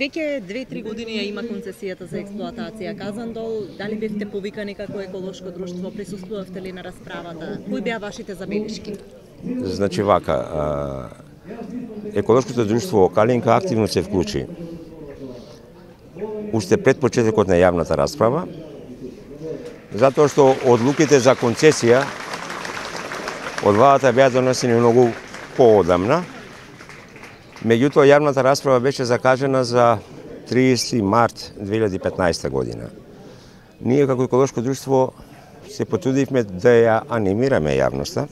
Веќе 2-3 години ја има концесијата за експлоатација Казандол. Дали бевте повикани како еколошко друштво, присуствувавте ли на расправата? Кои беа вашите забелешки? Значи вака, еколошкото друштво Калинка активно се вклучи уште пред почетокот на јавната расправа, затоа што одлуките за концесија од владата беа донесени многу поодамна. Меѓутоа, јавната расправа беше закажена за 30 март 2015 година. Ние како еколошко друштво се потрудивме да ја анимираме јавноста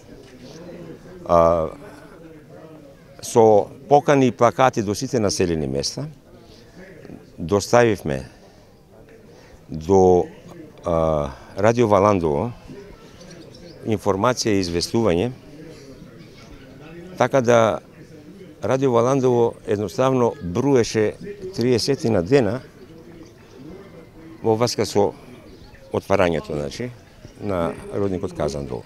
со покани и плакати до сите населени места. Доставивме до Радио Валандово информација и известување, така да Радио Валандово едноставно бруеше 30 на дена во врска со отварањето, значи, на рудникот Казандол.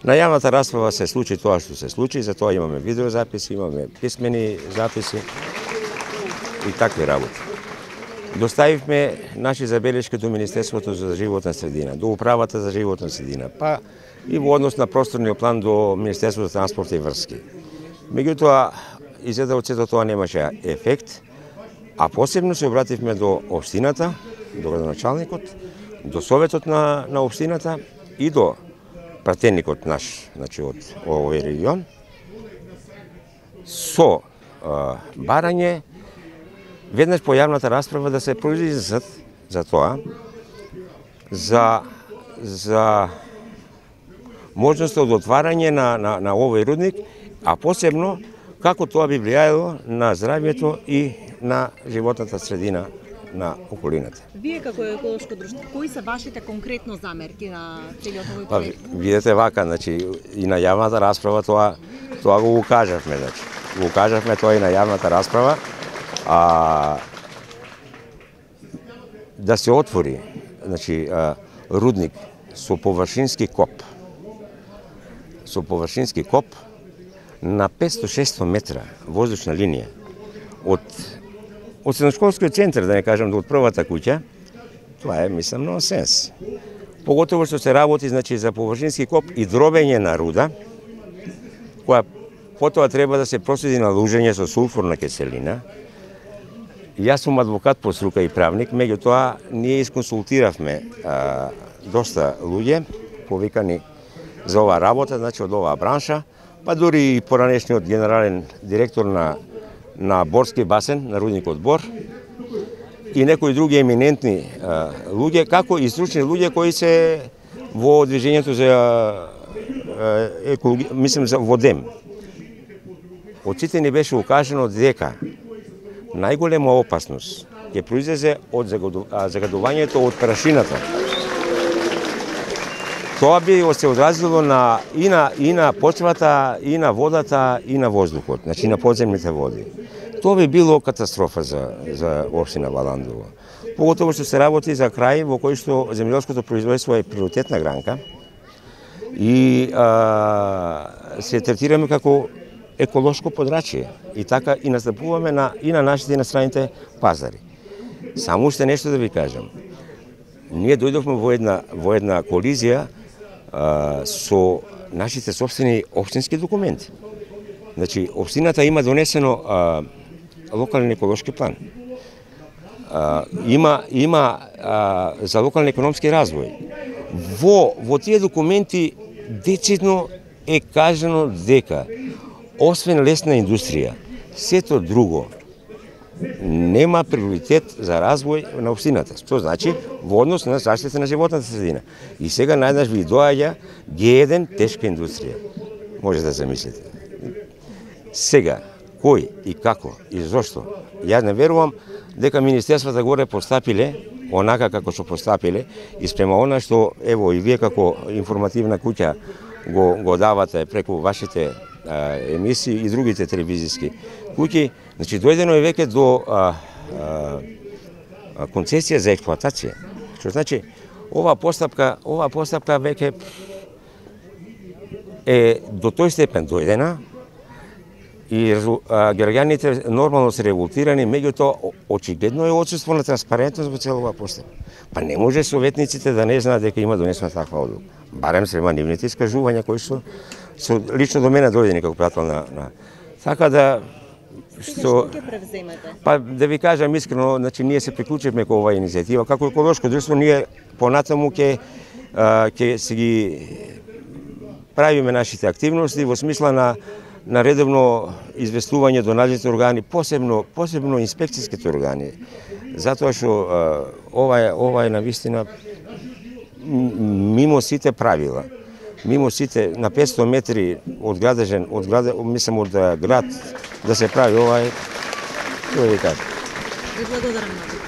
На јавната расправа се случи тоа што се случи, затоа имаме видеозаписи, имаме писмени записи и такви работи. Доставивме наши забелешки до Министерството за животна средина, до Управата за животна средина, па и во однос на просторниот план до Министерството за транспорт и врски. Меѓутоа, изгледа од сето тоа немаше ефект, а посебно се обративме до општината, до градоначалникот, до советот на општината и до пратеникот наш, значи од овој регион, со барање веднаш по јавната расправа да се произнесат за тоа, за можноста од отварање на овој рудник, а посебно како тоа би влијаело на здравјето и на животната средина на околината. Вие како еколошко друштво, кои се вашите конкретно замерки на целиот овој проект? Видете вака, значи и на јавната расправа тоа го кажавме, значи. Го кажавме тоа и на јавната расправа, да се отвори, значи рудник со површински коп. Со површински коп на 500-600 метра воздушна линија од средношколскиот центар, да не кажам, од првата куќа, тоа е, мислам, нонсенс. Поготово што се работи, значи, за површински коп и дробење на руда, која потоа треба да се проследи на лужење со сулфурна киселина. Јас сум адвокат по струка и правник, меѓутоа ние исконсултиравме доста луѓе, повикани за оваа работа, значи од оваа бранша, па дури и поранешниот генерален директор на Борски басен, на рудникот Бор, и некои други еминентни луѓе, како и стручни луѓе кои се во движењето за екологија, мислам за водем. Од сите ни беше укажано дека најголема опасност ќе произлезе од загадувањето од прашината. Тоа би се одразило и на почвата, и на водата, и на воздухот, значи на подземните води. Тоа би било катастрофа за општина Валандово. Поготово што се работи за крај во кој што земјоделското производство е приоритетна гранка и се третираме како еколошко подрачје и така и настапуваме и на нашите и на страните пазари. Само уште нешто да ви кажам. Ние дојдовме во една колизија со нашите собствени општински документи. Значи, општината има донесено локален еколошки план. Има за локален економски развој. Во тие документи децидно е кажано дека освен лесна индустрија, сето друго нема приоритет за развој на општината. Што значи во однос на заштита на животната средина. И сега најднаш ви доаѓа Г1 тешка индустрија. Може да замислите. Сега, кој и како и зошто, јас не верувам дека министерствата горе постапиле онака како што постапиле и спрема она што, ево, и вие како информативна куќа го давате преку вашите емисии и другите телевизиски куќи, значи дојдено е веќе до концесија за експлоатација. Што значи, оваа постапка веќе е до тој степен дојдена и граѓаните нормално се револтирани, меѓутоа очигледно е отсутство на транспарентност во целова постапка. Па не може советниците да не знаат дека има донесена таква одлука. Барем се нивните искажувања кои со лично до мене дојдени како прател на така да Што ќе превземете? Па да ви кажам искрено, значи ние се приклучивме кон оваа иницијатива како еколошко друштво, ние понатаму ќе се ги правиме нашите активности во смисла на редовно известување до надлежните органи, посебно инспекцијските органи, затоа што ова е навистина мимо сите правила, мимо сите на 500 метри од град да се прави ова е, што да ви кажам. Ви благодарам многу.